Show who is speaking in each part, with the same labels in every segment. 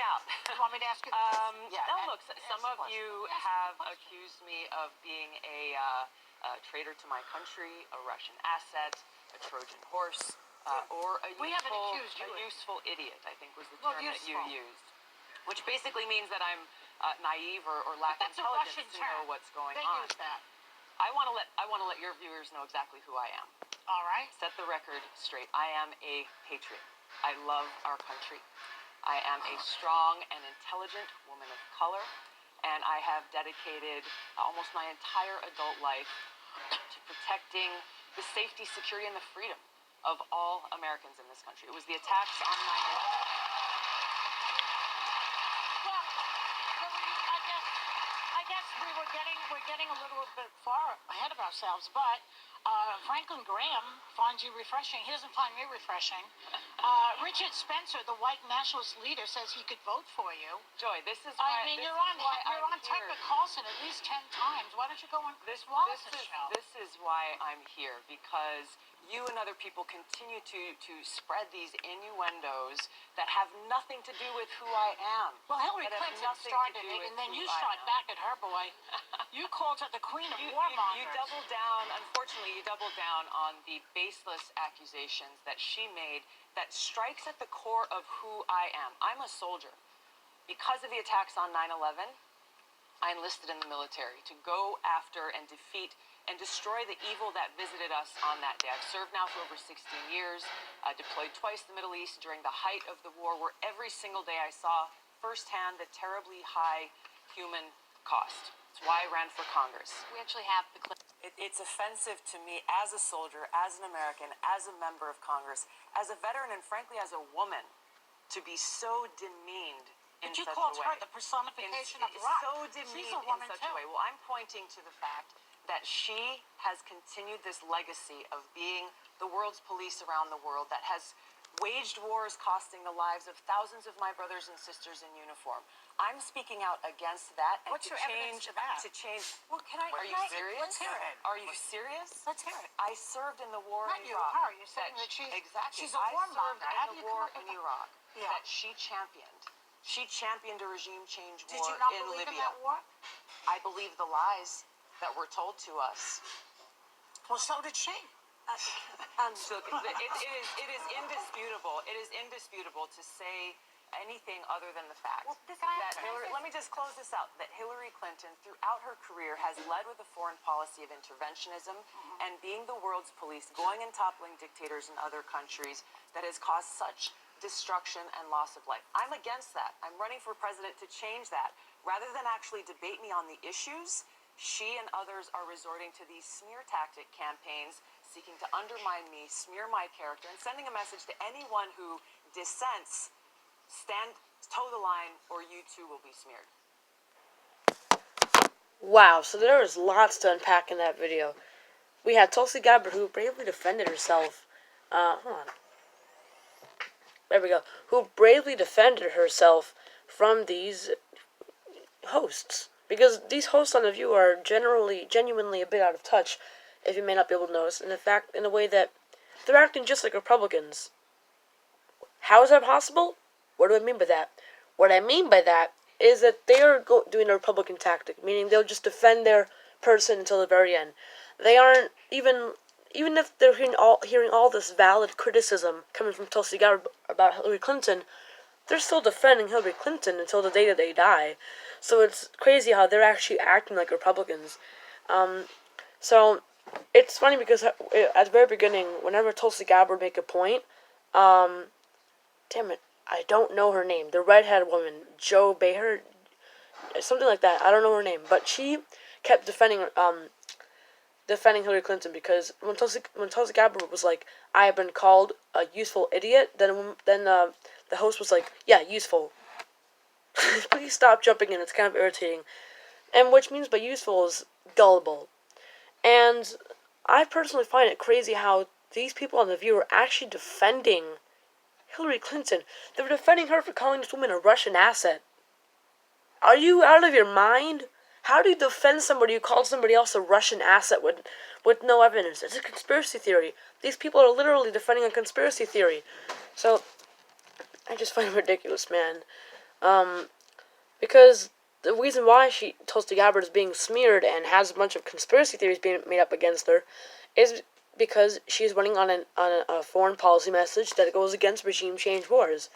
Speaker 1: out.
Speaker 2: You want me to ask you?
Speaker 1: No, look, some of you have accused me of being a traitor to my country, a Russian asset, a Trojan horse, or a useful idiot, I think was the term that you used. Which basically means that I'm naive or lack intelligence to know what's going on.
Speaker 2: They use that.
Speaker 1: I want to let your viewers know exactly who I am.
Speaker 2: All right.
Speaker 1: Set the record straight. I am a patriot. I love our country. I am a strong and intelligent woman of color, and I have dedicated almost my entire adult life to protecting the safety, security, and the freedom of all Americans in this country. It was the attacks on 9/11.
Speaker 2: I guess we're getting a little bit far ahead of ourselves, but Franklin Graham finds you refreshing. He doesn't find me refreshing. Richard Spencer, the white nationalist leader, says he could vote for you.
Speaker 1: Joy, this is why.
Speaker 2: I mean, you're on Tucker Carlson at least 10 times. Why don't you go on this Wallace's show?
Speaker 1: This is why I'm here, because you and other people continue to spread these innuendos that have nothing to do with who I am.
Speaker 2: Well, Hillary Clinton started it, and then you shot back at her, boy. You called her the queen of warmongers.
Speaker 1: You doubled down, unfortunately, you doubled down on the baseless accusations that she made that strikes at the core of who I am. I'm a soldier. Because of the attacks on 9/11, I enlisted in the military to go after and defeat and destroy the evil that visited us on that day. I've served now for over 16 years, deployed twice in the Middle East during the height of the war, where every single day I saw firsthand the terribly high human cost. It's why I ran for Congress.
Speaker 2: We actually have the clip.
Speaker 1: It's offensive to me as a soldier, as an American, as a member of Congress, as a veteran, and frankly as a woman, to be so demeaned in such a way.
Speaker 2: But you called her the personification of rock.
Speaker 1: So demeaned in such a way. Well, I'm pointing to the fact that she has continued this legacy of being the world's police around the world, that has waged wars costing the lives of thousands of my brothers and sisters in uniform. I'm speaking out against that, and
Speaker 2: What's your evidence to that?
Speaker 1: Well, are you serious?
Speaker 2: Let's hear it.
Speaker 1: Are you serious?
Speaker 2: Let's hear it.
Speaker 1: I served in the war
Speaker 2: Not
Speaker 1: in
Speaker 2: you,
Speaker 1: Iraq.
Speaker 2: her. You're saying that she's a warmonger.
Speaker 1: I served in the war in Iraq
Speaker 2: Yeah.
Speaker 1: that she championed. She championed a regime change war
Speaker 2: Did you not
Speaker 1: in
Speaker 2: believe
Speaker 1: Libya.
Speaker 2: in that war?
Speaker 1: I believe the lies that were told to us.
Speaker 2: Well, so did she.
Speaker 1: So it is indisputable. It is indisputable to say anything other than the fact that let me just close this out, that Hillary Clinton throughout her career has led with a foreign policy of interventionism and being the world's police, going and toppling dictators in other countries that has caused such destruction and loss of life. I'm against that. I'm running for president to change that. Rather than actually debate me on the issues, she and others are resorting to these smear tactic campaigns, seeking to undermine me, smear my character, and sending a message to anyone who dissents: toe the line, or you too will be smeared.
Speaker 3: Wow, so there was lots to unpack in that video. We had Tulsi Gabbard, who bravely defended herself. Hold on. There we go. Who bravely defended herself from these hosts. Because these hosts on The View are genuinely a bit out of touch, if you may not be able to notice, in a way that they're acting just like Republicans. How is that possible? What do I mean by that? What I mean by that is that they are doing a Republican tactic, meaning they'll just defend their person until the very end. They aren't even if they're hearing all this valid criticism coming from Tulsi Gabbard about Hillary Clinton, they're still defending Hillary Clinton until the day that they die. So it's crazy how they're actually acting like Republicans. So it's funny because at the very beginning, whenever Tulsi Gabbard make a point, damn it, I don't know her name. The redhead woman, Joe Behar, something like that. I don't know her name, but she kept defending Hillary Clinton, because when Tulsi Gabbard was like, "I have been called a useful idiot," then the host was like, "Yeah, useful." Please stop jumping in. It's kind of irritating. And which means by useful is gullible. And I personally find it crazy how these people on The View are actually defending Hillary Clinton. They were defending her for calling this woman a Russian asset. Are you out of your mind? How do you defend somebody who called somebody else a Russian asset with no evidence? It's a conspiracy theory. These people are literally defending a conspiracy theory. So, I just find it ridiculous, man. Because the reason why Tulsi Gabbard is being smeared and has a bunch of conspiracy theories being made up against her is because she's running on a foreign policy message that goes against regime change wars.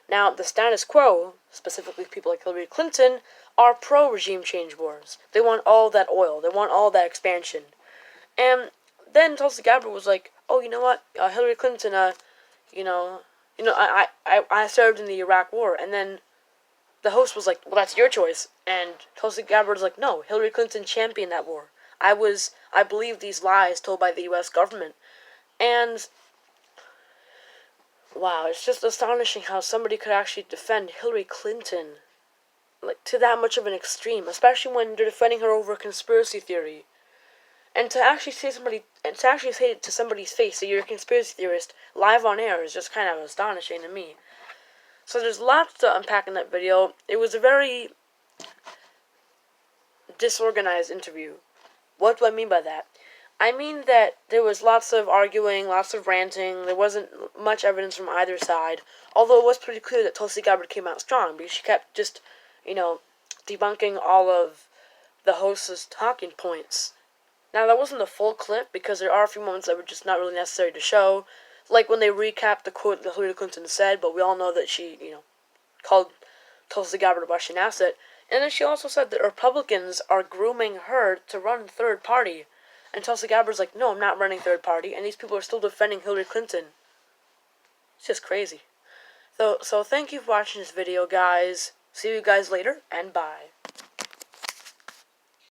Speaker 3: Now, the status quo, specifically people like Hillary Clinton, are pro-regime change wars. They want all that oil. They want all that expansion. And then Tulsi Gabbard was like, "Oh, you know what? Hillary Clinton, you know, I served in the Iraq War." And then the host was like, "Well, that's your choice." And Tulsi Gabbard was like, "No, Hillary Clinton championed that war. I believe these lies told by the U.S. government." And wow, it's just astonishing how somebody could actually defend Hillary Clinton like to that much of an extreme, especially when they're defending her over a conspiracy theory. And to actually say to somebody's face that you're a conspiracy theorist live on air is just kind of astonishing to me. So there's lots to unpack in that video. It was a very disorganized interview. What do I mean by that? I mean that there was lots of arguing, lots of ranting. There wasn't much evidence from either side. Although it was pretty clear that Tulsi Gabbard came out strong because she kept just, debunking all of the host's talking points. Now, that wasn't the full clip because there are a few moments that were just not really necessary to show. Like when they recapped the quote that Hillary Clinton said, but we all know that she, called Tulsi Gabbard a Russian asset. And then she also said that Republicans are grooming her to run third party. And Tulsi Gabbard's like, "No, I'm not running third party." And these people are still defending Hillary Clinton. It's just crazy. So thank you for watching this video, guys. See you guys later, and bye.